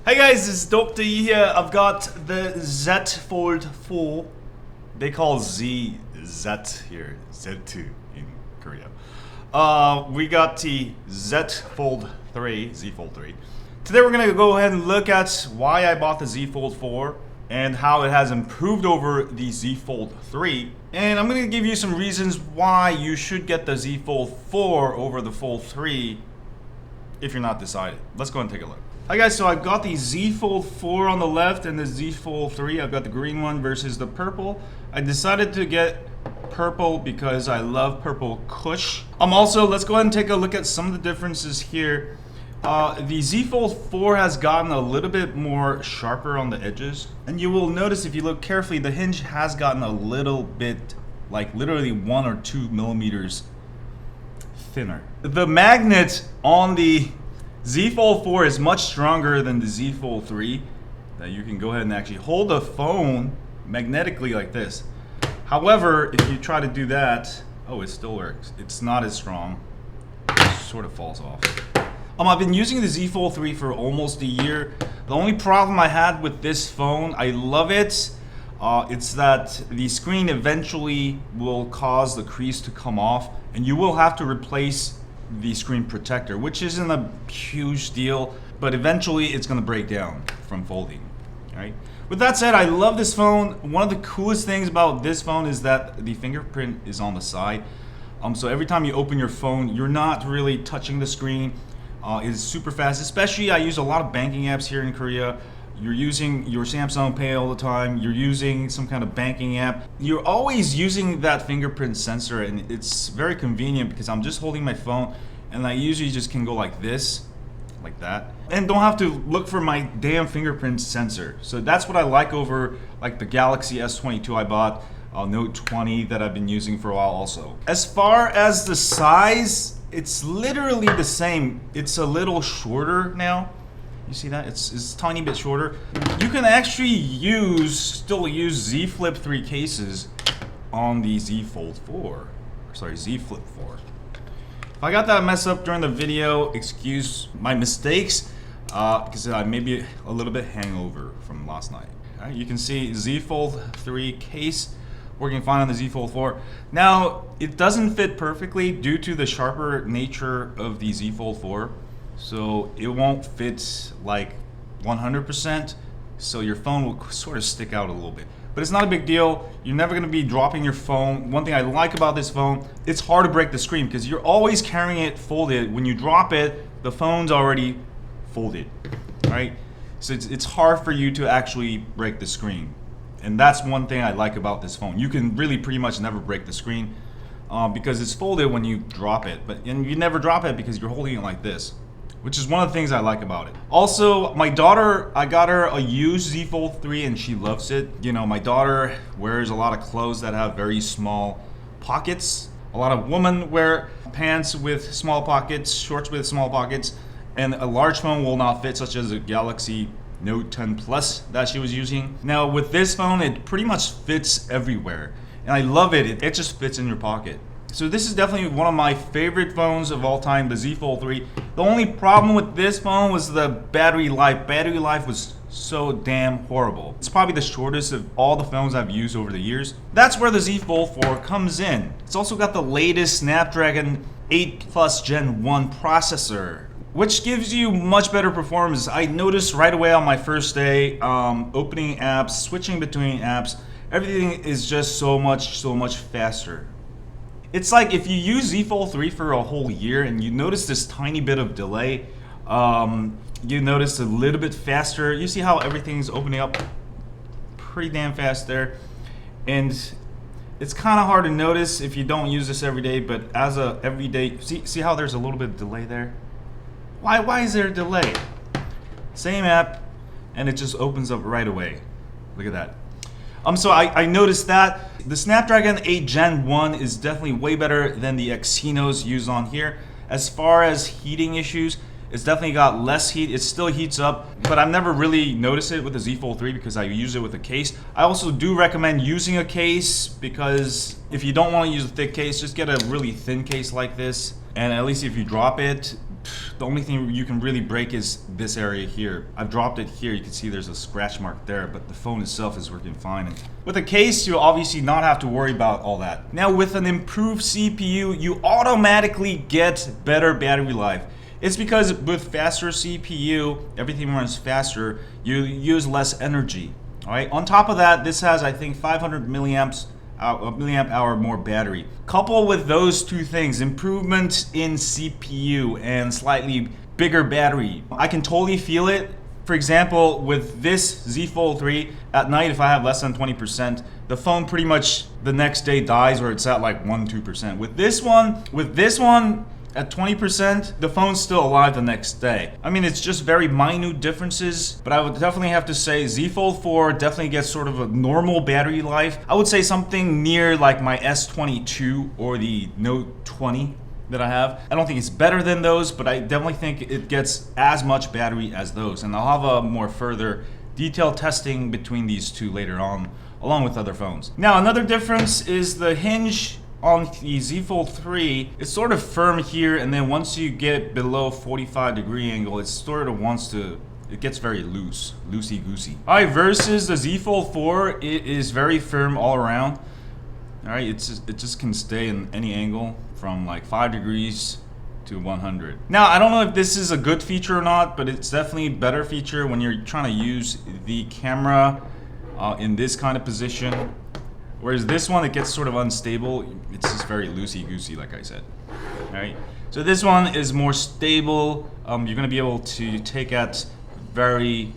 Hey guys, this is Dr.E here. I've got the Z Fold 4. They call Z here, Z2 in Korea. We got the Z Fold 3. Today we're gonna go ahead and look at why I bought the Z Fold 4 and how it has improved over the Z Fold 3. And I'm gonna give you some reasons why you should get the Z Fold 4 over the Fold 3 if you're not decided. Let's go and take a look. Hi guys, so I've got the Z Fold 4 on the left and the Z Fold 3. I've got the green one versus the purple. I decided to get purple because I love purple Kush. Also, let's go ahead and take a look at some of the differences here. The Z Fold 4 has gotten a little bit more sharper on the edges. And you will notice if you look carefully, the hinge has gotten a little bit, like literally 1 or 2 millimeters thinner. The magnet on the Z Fold 4 is much stronger than the Z Fold 3, that you can go ahead and actually hold the phone magnetically like this. However, if you try to do that, oh, it still works. It's not as strong. It sort of falls off. I've been using the Z Fold 3 for almost a year. The only problem I had with this phone, I love it, it's that the screen eventually will cause the crease to come off, and you will have to replace the screen protector, which isn't a huge deal, but eventually it's going to break down from folding. Right? With that said, I love this phone. One of the coolest things about this phone is that the fingerprint is on the side. So every time you open your phone, you're not really touching the screen. It's super fast. Especially, I use a lot of banking apps here in Korea. You're using your Samsung Pay all the time. You're using some kind of banking app. You're always using that fingerprint sensor, and it's very convenient because I'm just holding my phone and I usually just can go like this, like that, and don't have to look for my damn fingerprint sensor. So that's what I like over like the Galaxy S22 I bought, Note 20 that I've been using for a while also. As far as the size, it's literally the same. It's a little shorter now. You see that? It's a tiny bit shorter. You can actually still use Z Flip 3 cases on the Z Fold 4. Sorry, Z Flip 4. If I got that mess up during the video, excuse my mistakes, because I may be a little bit hangover from last night. Right, you can see Z Fold 3 case working fine on the Z Fold 4. Now, it doesn't fit perfectly due to the sharper nature of the Z Fold 4. So it won't fit like 100%, so your phone will sort of stick out a little bit. But it's not a big deal. You're never going to be dropping your phone. One thing I like about this phone, it's hard to break the screen because you're always carrying it folded. When you drop it, the phone's already folded, right? So it's hard for you to actually break the screen. And that's one thing I like about this phone. You can really pretty much never break the screen because it's folded when you drop it. And you never drop it because you're holding it like this, which is one of the things I like about it. Also, my daughter, I got her a used Z Fold 3 and she loves it. You know, my daughter wears a lot of clothes that have very small pockets. A lot of women wear pants with small pockets, shorts with small pockets, and a large phone will not fit, such as a Galaxy Note 10 Plus that she was using. Now with this phone, it pretty much fits everywhere. And I love it, it just fits in your pocket. So this is definitely one of my favorite phones of all time, the Z Fold 3. The only problem with this phone was the battery life. Battery life was so damn horrible. It's probably the shortest of all the phones I've used over the years. That's where the Z Fold 4 comes in. It's also got the latest Snapdragon 8 Plus Gen 1 processor, which gives you much better performance. I noticed right away on my first day, opening apps, switching between apps, everything is just so much faster. It's like if you use Z Fold 3 for a whole year and you notice this tiny bit of delay, you notice a little bit faster. You see how everything's opening up pretty damn fast there. And it's kind of hard to notice if you don't use this every day, but as a everyday, see how there's a little bit of delay there? Why is there a delay? Same app, and it just opens up right away. Look at that. So I noticed that the Snapdragon 8 Gen 1 is definitely way better than the Exynos used on here. As far as heating issues, it's definitely got less heat. It still heats up, but I've never really noticed it with the Z Fold 3 because I use it with a case. I also do recommend using a case because if you don't want to use a thick case, just get a really thin case like this. And at least if you drop it, The only thing you can really break is this area here. I've dropped it here. You can see there's a scratch mark there, but the phone itself is working fine. And with a case, you'll obviously not have to worry about all that. Now, with an improved CPU, you automatically get better battery life. It's because with faster CPU, everything runs faster. You use less energy. All right. On top of that, this has, I think, 500 milliamp hour more battery. Coupled with those two things, improvement in CPU and slightly bigger battery, I can totally feel it. For example, with this Z Fold 3, at night if I have less than 20%, the phone pretty much the next day dies, or it's at like 1-2%. With this one at 20%, the phone's still alive the next day. I mean, it's just very minute differences, but I would definitely have to say Z Fold 4 definitely gets sort of a normal battery life. I would say something near like my S22 or the Note 20 that I have. I don't think it's better than those, but I definitely think it gets as much battery as those. And I'll have a more further detailed testing between these two later on, along with other phones. Now, another difference is the hinge on the Z Fold 3. It's sort of firm here, and then once you get below 45-degree angle, it sort of it gets very loose, loosey-goosey. All right, versus the Z Fold 4, it is very firm all around. All right, it just can stay in any angle from like 5 degrees to 100. Now, I don't know if this is a good feature or not, but it's definitely a better feature when you're trying to use the camera in this kind of position. Whereas this one, it gets sort of unstable. It's just very loosey-goosey, like I said. All right. So this one is more stable. You're gonna be able to take at very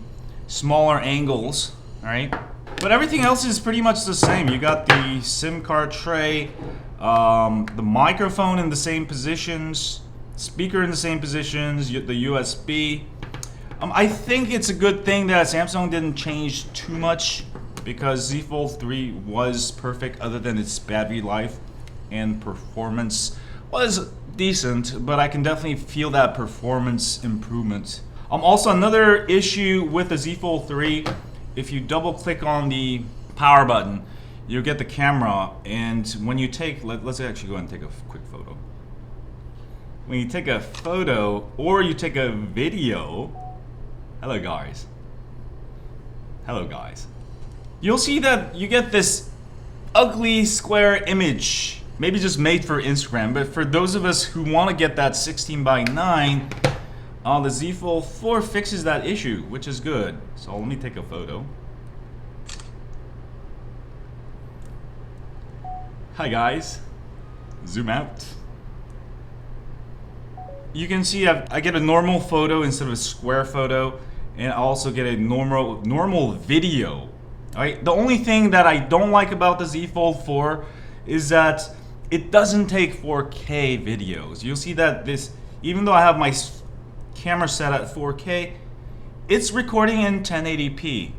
smaller angles. All right. But everything else is pretty much the same. You got the SIM card tray, the microphone in the same positions, speaker in the same positions, the USB. I think it's a good thing that Samsung didn't change too much, because Z Fold 3 was perfect other than its battery life, and performance was decent, but I can definitely feel that performance improvement. Also, another issue with the Z Fold 3, if you double click on the power button, you'll get the camera, and when you take, let's actually go ahead and take a quick photo. When you take a photo or you take a video, hello guys, you'll see that you get this ugly square image, maybe just made for Instagram, but for those of us who want to get that 16:9, the Z Fold 4 fixes that issue, which is good. So let me take a photo. Hi guys, zoom out. You can see I get a normal photo instead of a square photo, and I also get a normal video. All right. The only thing that I don't like about the Z Fold 4 is that it doesn't take 4K videos. You'll see that this, even though I have my camera set at 4K, it's recording in 1080p.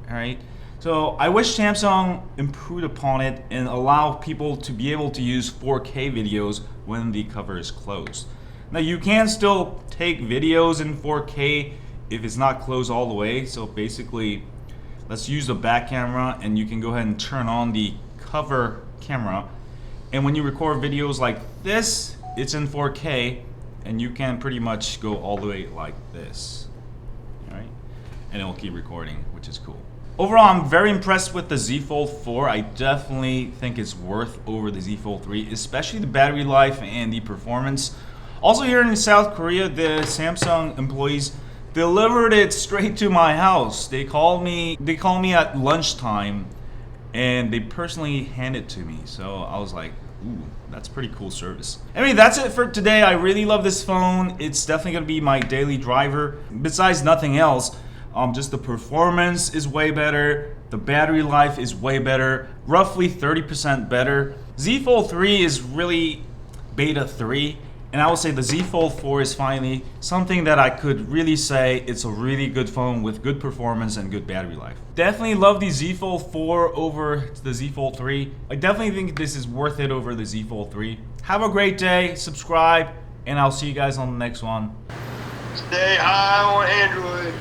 All right. So I wish Samsung improved upon it and allow people to be able to use 4K videos when the cover is closed. Now, you can still take videos in 4K if it's not closed all the way. So basically, let's use the back camera, and you can go ahead and turn on the cover camera. And when you record videos like this, it's in 4K, and you can pretty much go all the way like this. All right? And it'll keep recording, which is cool. Overall, I'm very impressed with the Z Fold 4. I definitely think it's worth over the Z Fold 3, especially the battery life and the performance. Also, here in South Korea, the Samsung employees delivered it straight to my house. They called me at lunchtime, and they personally handed it to me. So I was like, ooh, that's pretty cool service. Anyway, that's it for today. I really love this phone. It's definitely gonna be my daily driver. Besides nothing else, just the performance is way better. The battery life is way better, roughly 30% better. Z Fold 3 is really beta 3. And I would say the Z Fold 4 is finally something that I could really say it's a really good phone with good performance and good battery life. Definitely love the Z Fold 4 over the Z Fold 3. I definitely think this is worth it over the Z Fold 3. Have a great day, subscribe, and I'll see you guys on the next one. Stay high on Android.